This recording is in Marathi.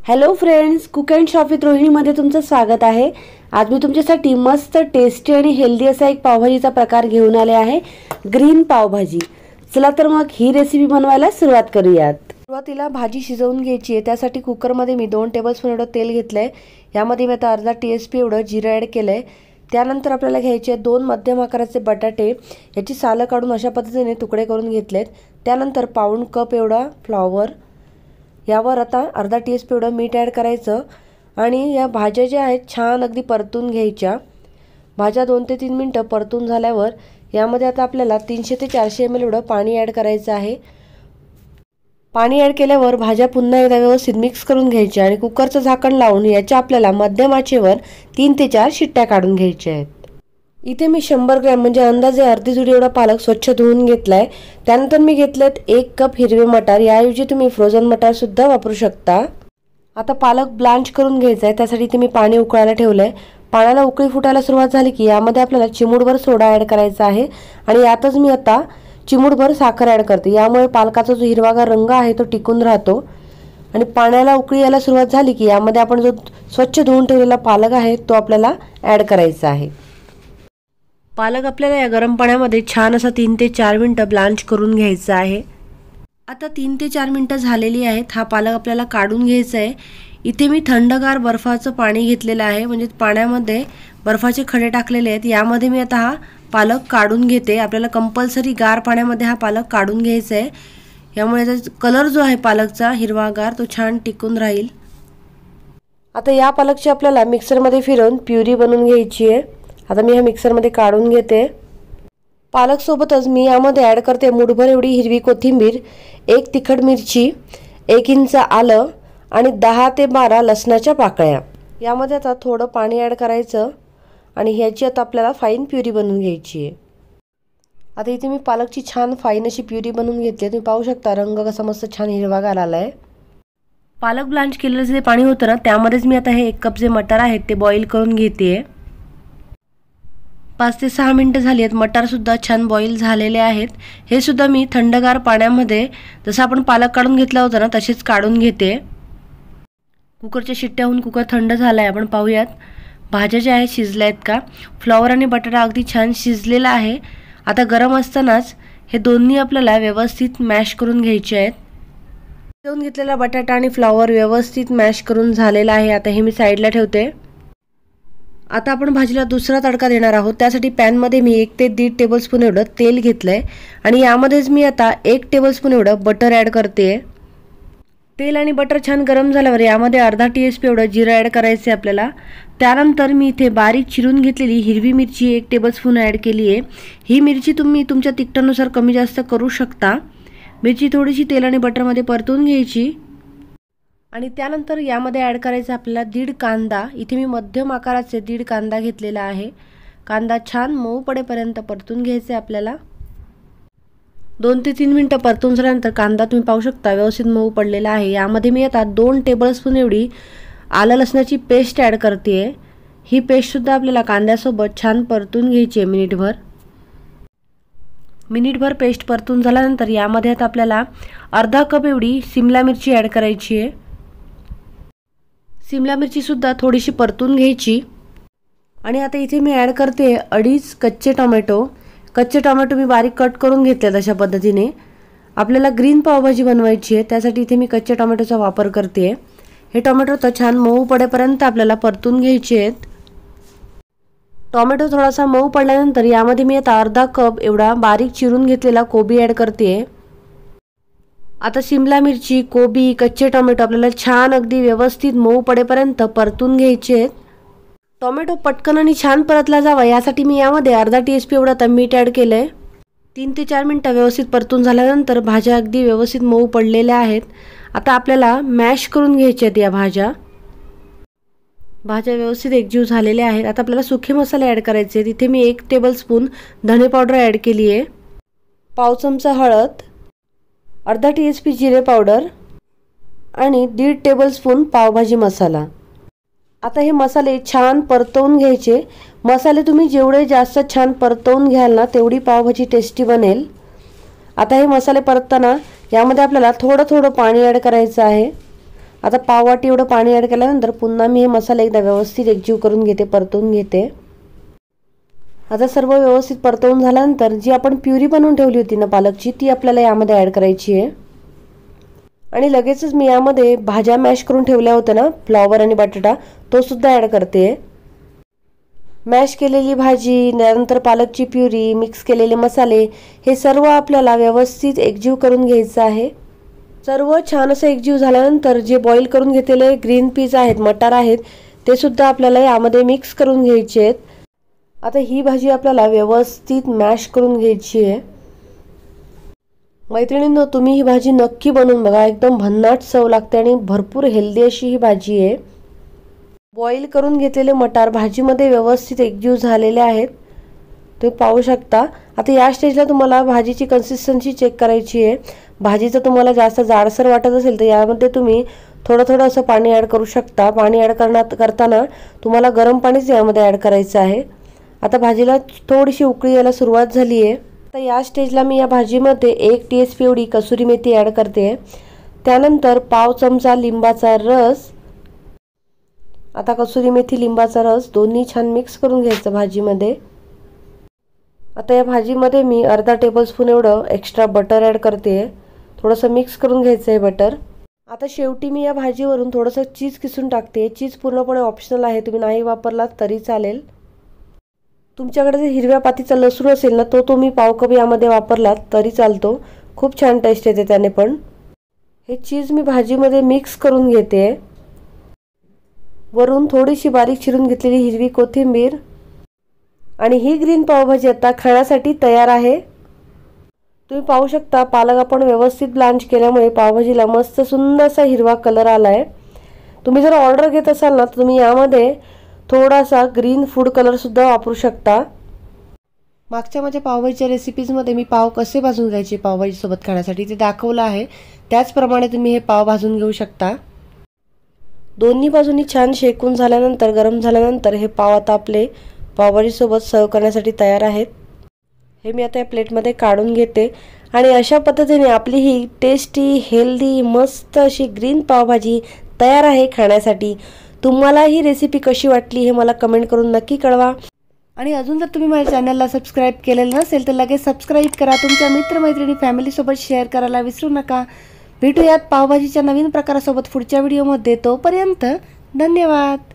Hello friends, cook and shop with रोहिणीमध्ये तुमचं स्वागत आहे। आज मी तुमच्यासाठी मस्त टेस्टी आणि हेल्दी असा एक पावभाजीचा प्रकार घेऊन आले आहे, ग्रीन पावभाजी। चला तर मग ही रेसिपी बनवायला सुरुवात करूयात। सुरुवातीला भाजी शिजवून घ्यायची आहे। त्यासाठी कुकरमध्ये मी 2 टेबलस्पून एवढं तेल घेतलंय। यामध्ये मी आता अर्धा टीस्पून एवढं जिरं ॲड केलंय। त्यानंतर आपल्याला घ्यायचे 2 मध्यम आकाराचे बटाटे, याची सालं काढून अशा पद्धतीने तुकडे करून घेतलेत। त्यानंतर पाऊण कप एवढा फ्लॉवर, यावर आता अर्धा टीस्पून एवढं मीठ ॲड करायचं आणि या भाज्या ज्या आहेत छान अगदी परतून घ्यायच्या। भाज्या 2 ते 3 मिनिटं परतून झाल्यावर यामध्ये आता आपल्याला 300 ते 400 ml एवढं पाणी ॲड करायचं आहे। पाणी ॲड केल्यावर भाज्या पुन्हा एकदा व्यवस्थित मिक्स करून घ्यायच्या आणि कुकरचं झाकण लावून याच्या आपल्याला मध्यम आचेवर 3 ते 4 शिट्ट्या काढून घ्यायच्या आहेत। इथे मी 100 ग्रॅम म्हणजे अंदाजे अर्धी जुडी एवढा पालक स्वच्छ धुवून घेतलाय। त्यानंतर मी घेतलेत 1 कप हिरवे मटार, याऐवजी तुम्ही फ्रोझन मटार सुद्धा वापरू शकता। आता पालक ब्लांच करून घ्यायचा आहे। त्यासाठी इथे मी पाणी उकळायला ठेवलंय। पाण्याला उकळी फुटायला सुरुवात झाली की यामध्ये आपल्याला चिमूटभर सोडा ॲड करायचा आहे आणि यातच मी आता चिमूटभर साखर ॲड करते। यामुळे पालकाचा जो हिरवागार रंग आहे तो टिकून राहतो। आणि पाण्याला उकळी यायला सुरुवात झाली की यामध्ये आपण जो स्वच्छ धुवून ठेवलेला पालक आहे तो आपल्याला ॲड करायचा आहे। पालक आपल्याला या गरम पाण्यामध्ये छान असा 3 ते 4 मिनिटं ब्लांच करून घ्यायचा आहे। आता 3 ते 4 मिनिटं झालेली आहेत। हा पालक आपल्याला काढून घ्यायचा आहे। इथे मी थंडगार बर्फाचं पाणी घेतलेलं आहे, म्हणजे पाण्यामध्ये बर्फाचे खडे टाकलेले आहेत। यामध्ये मी आता हा पालक काढून घेते। आपल्याला कंपल्सरी गार पाण्यामध्ये हा पालक काढून घ्यायचा आहे। यामुळे याचा कलर जो आहे पालकचा हिरवागार तो छान टिकून राहील। आता या पालकची आपल्याला मिक्सरमध्ये फिरवून प्युरी बनवून घ्यायची आहे। आता मी हा मिक्सरमध्ये काढून घेते। पालक सोबतच मी यामध्ये ॲड करते मुठभर एवढी हिरवी कोथिंबीर, 1 तिखट मिरची, 1 इंच आलं आणि 10 ते 12 लसणाच्या पाकळ्या। यामध्ये आता थोडं पाणी ॲड करायचं आणि ह्याची आता आपल्याला फाईन प्युरी बनवून घ्यायची आहे। आता इथे मी पालकची छान फाईन अशी प्युरी बनवून घेतली। तुम्ही पाहू शकता रंग कसा मस्त छान हिरवागार आलाय। पालक ब्लांच केलेलं जे पाणी होतं ना त्यामध्येच मी आता हे 1 कप जे मटार आहेत ते बॉईल करून घेते। 5 ते 6 मिनिटं झाली आहेत। मटार सुद्धा छान बॉईल झालेले आहेत। हे सुद्धा मी थंडगार पाण्यामध्ये जसं आपण पालक काढून घेतला होता ना तसेच काढून घेते। कुकरच्या शिट्ट्या होऊन कुकर थंड झाला आहे। आपण पाहूयात भाज्या ज्या आहेत शिजल्या आहेत का। फ्लॉवर आणि बटाटा अगदी छान शिजलेला आहे। आता गरम असतानाच हे दोन्ही आपल्याला व्यवस्थित मॅश करून घ्यायचे आहेत। शिजवून घेतलेला बटाटा आणि फ्लॉवर व्यवस्थित मॅश करून झालेला आहे। आता हे मी साईडला ठेवते। आता आपण भाजीला दुसरा तडका देणार आहोत। त्यासाठी पॅनमध्ये मी 1 ते 1.5 टेबलस्पून एवढं तेल घेतलंय आणि यामध्येच मी आता 1 टेबलस्पून एवढं बटर ॲड करते। तेल आणि बटर छान गरम झाल्यावर यामध्ये अर्धा टीस्पून एवढं जिरं ॲड करायचं आहे आपल्याला। त्यानंतर मी इथे बारीक चिरून घेतलेली हिरवी मिरची 1 टेबलस्पून ॲड केली आहे। ही मिरची तुम्ही तुमच्या तिखटानुसार कमी जास्त करू शकता। मिरची थोडीशी तेल आणि बटरमध्ये परतून घ्यायची आणि त्यानंतर यामध्ये ॲड करायचा आपल्याला 1.5 कांदा। इथे मी मध्यम आकाराचे 1.5 कांदा घेतलेला आहे। कांदा छान मऊ पडेपर्यंत परतून घ्यायचे आपल्याला। 2 ते 3 मिनिटं परतून झाल्यानंतर कांदा तुम्ही पाहू शकता व्यवस्थित मऊ पडलेला आहे। यामध्ये मी आता 2 टेबलस्पून एवढी आलं लसणाची पेस्ट ॲड करते। ही पेस्ट सुद्धा आपल्याला कांद्यासोबत छान परतून घ्यायची आहे मिनिटभर पेस्ट परतून झाल्यानंतर यामध्ये आता आपल्याला अर्धा कप एवढी शिमला मिरची ॲड करायची आहे। शिमला मिरची सुद्धा थोडीशी परतून घ्यायची आणि आता इथे मी ॲड करते 2.5 कच्चे टोमॅटो। कच्चे टोमॅटो मी बारीक कट करून घेतले अशा पद्धतीने। आपल्याला ग्रीन पावभाजी बनवायची आहे, त्यासाठी इथे मी कच्च्या टोमॅटोचा वापर करते। हे टोमॅटो तर छान मऊ पडेपर्यंत आपल्याला परतून घ्यायचे आहेत। टोमॅटो थोडासा मऊ पडल्यानंतर यामध्ये मी आता अर्धा कप एवढा बारीक चिरून घेतलेला कोबी ॲड करते। आता शिमला मिरची, कोबी, कच्चे टोमॅटो आपल्याला छान अगदी व्यवस्थित मऊ पडेपर्यंत परतून घ्यायचे आहेत। टोमॅटो पटकन आणि छान परतला जावा यासाठी मी यामध्ये अर्धा टीस्पून एवढं आता मीठ ॲड केलंय। 3 ते 4 मिनिटं व्यवस्थित परतून झाल्यानंतर भाज्या अगदी व्यवस्थित मऊ पडलेल्या आहेत। आता आपल्याला मॅश करून घ्यायच्या आहेत या भाज्या। भाज्या व्यवस्थित एकजीव झालेल्या आहेत। आता आपल्याला सुखे मसाले ॲड करायचे आहेत। इथे मी 1 टेबलस्पून धणे पावडर ॲड केली आहे, पाव चमचा हळद, अर्धा टीस्पून जिरे पावडर आणि 1.5 टेबलस्पून पावभाजी मसाला। आता हे मसाले छान परतवून घ्यायचे। मसाले तुम्ही जेवढे जास्त छान परतवून घ्याल ना तेवढी पावभाजी टेस्टी बनेल। आता हे मसाले परतताना यामध्ये आपल्याला थोडं थोडं पाणी ॲड करायचं आहे। आता पाववाटी एवढं पाणी ॲड केल्यानंतर पुन्हा मी हे मसाले एकदा व्यवस्थित एकजीव करून घेते, परतवून घेते। आता सर्व व्यवस्थित परतवून झाल्यानंतर जी आपण प्युरी बनवून ठेवली होती ना पालकची, ती आपल्याला यामध्ये ॲड करायची आहे। आणि लगेचच मी यामध्ये भाज्या मॅश करून ठेवल्या होत्या ना, फ्लॉवर आणि बटाटा, तो सुद्धा ॲड करते। मॅश केलेली भाजी, नंतर पालकची प्युरी, मिक्स केलेले मसाले, हे सर्व आपल्याला व्यवस्थित एकजीव करून घ्यायचं आहे। सर्व छान असं एकजीव झाल्यानंतर जे बॉईल करून घेतलेले ग्रीन पीस आहेत, मटार आहेत, ते सुद्धा आपल्याला यामध्ये मिक्स करून घ्यायचे आहेत। आता ही भाजी आपल्याला व्यवस्थित मॅश करून घ्यायची आहे। मैत्रिणींनो, तुम्ही ही भाजी नक्की बनवून बघा, एकदम भन्नाट चव लागते आणि भरपूर हेल्दी अशी ही भाजी आहे। बॉईल करून घेतलेले मटार भाजीमध्ये व्यवस्थित एकजीव झालेले आहेत, तुम्ही पाहू शकता। आता या स्टेजला तुम्हाला भाजीची कन्सिस्टन्सी चेक करायची आहे। भाजी जर तुम्हाला जास्त जाडसर वाटत असेल तर यामध्ये तुम्ही थोडं असं पाणी ॲड करू शकता। पाणी ॲड करताना तुम्हाला गरम पाणीच यामध्ये ॲड करायचं आहे। आता भाजीला थोडीशी उकळी यायला सुरुवात झाली आहे। तर या स्टेजला मी या भाजीमध्ये 1 टीस्पून एवढी कसुरी मेथी ॲड करते। त्यानंतर पाव चमचा लिंबाचा रस, आता कसुरी मेथी, लिंबाचा रस दोन्ही छान मिक्स करून घ्यायचं भाजीमध्ये। आता या भाजीमध्ये मी अर्धा टेबलस्पून एवढं एक्स्ट्रा बटर ॲड करते, थोडंसं मिक्स करून घ्यायचं आहे बटर। आता शेवटी मी या भाजीवरून थोडंसं चीज किसून टाकते। चीज पूर्णपणे ऑप्शनल आहे, तुम्ही नाही वापरलात तरी चालेल। तुमच्याकडे जर हिरव्या पातीचा लसूण असेल ना, तो तुम्ही पाव कप यामध्ये वापरलात तरी चालतो, खूप छान टेस्ट येते त्याने पण। हे चीज मी भाजीमध्ये मिक्स करून घेते। वरून थोडीशी बारीक चिरून घेतलेली हिरवी कोथिंबीर, आणि ही ग्रीन पावभाजी आता खाण्यासाठी तयार आहे। तुम्ही पाहू शकता पालक आपण व्यवस्थित ब्लांच केल्यामुळे पावभाजीला मस्त सुंदरसा हिरवा कलर आलाय। तुम्ही जर ऑर्डर घेत असाल ना, तर तुम्ही यामध्ये थोडासा ग्रीन फूड कलर सुद्धा वापरू शकता। मागच्या माझ्या पावभाजीच्या रेसिपीजमध्ये मी पाव कसे भाजून घ्यायचे पावभाजीसोबत खाण्यासाठी ते दाखवलं आहे, त्याचप्रमाणे तुम्ही हे पाव भाजून घेऊ शकता। दोन्ही बाजूंनी छान शेकून झाल्यानंतर, गरम झाल्यानंतर हे पाव आता आपले पावभाजीसोबत सर्व करण्यासाठी तयार आहेत। हे मी आता या प्लेटमध्ये काढून घेते आणि अशा पद्धतीने आपली ही टेस्टी, हेल्दी, मस्त अशी ग्रीन पावभाजी तयार आहे खाण्यासाठी। तुम्हाला ही रेसिपी कशी वाटली हे मला कमेंट करून नक्की कळवा। आणि अजून जर तुम्ही माझ्या चॅनलला सबस्क्राईब केलेलं नसेल तर लगेच सबस्क्राईब करा, तुमच्या मित्रमैत्रिणी फॅमिलीसोबत शेअर करायला विसरू नका। भेटूयात पावभाजीच्या नवीन प्रकारासोबत पुढच्या व्हिडिओमध्ये, तोपर्यंत धन्यवाद।